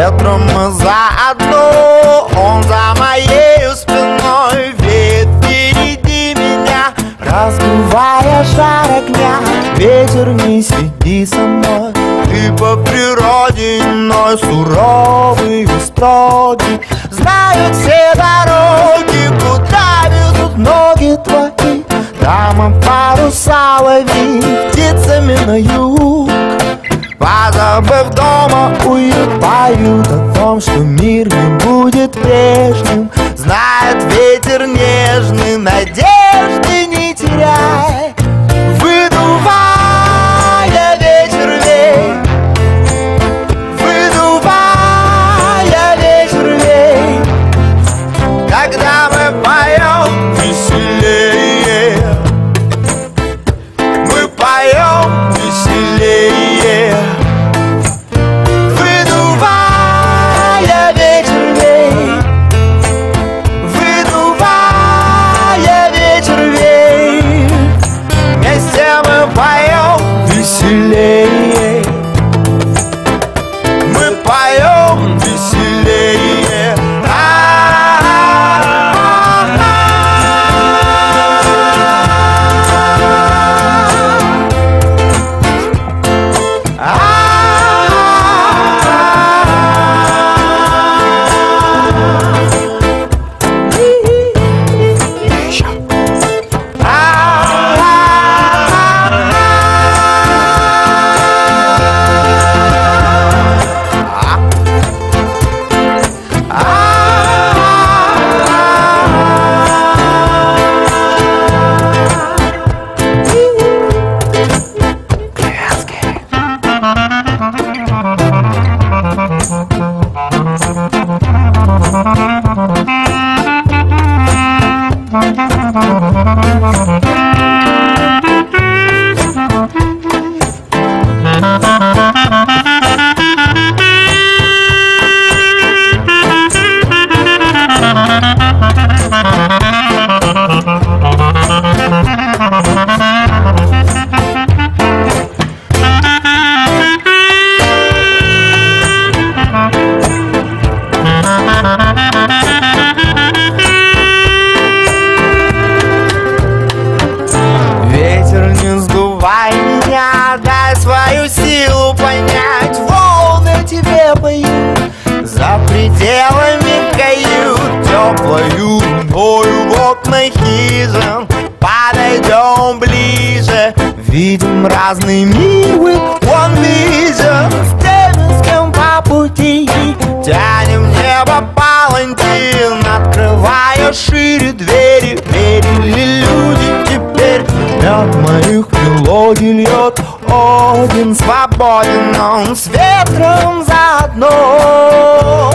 ветром мы заодно. Он за моей спиной веет впереди меня, разбивая жар огня. Ветер, не сиди со мной, ты по природе иной, суровый и строгий. Знают все дороги, куда везут ноги твои. Там паруса лови, птицами на юг. Позабыв дома, уют, поют о том, что мир не будет прежним. Знает ветер нежный, надежды не теряй. Выдувая ветер вей, выдувая ветер вей. Когда мы поем веселее, мы поем веселее. Выдувая ветер вей, выдувая ветер вей. Вместе мы поем веселее, мы поем веселее. Ветер, не сдувай меня, дай свою силу понять. Волны тебе поют за пределами кают, теплою луною в окна хижин. Подойдем ближе, видим разный мир, он виден. В Тевинском по пути тянем небо палантин, открывая шире двери. Верили люди теперь, мед моих мелодий льет Один свободен, он с ветром заодно.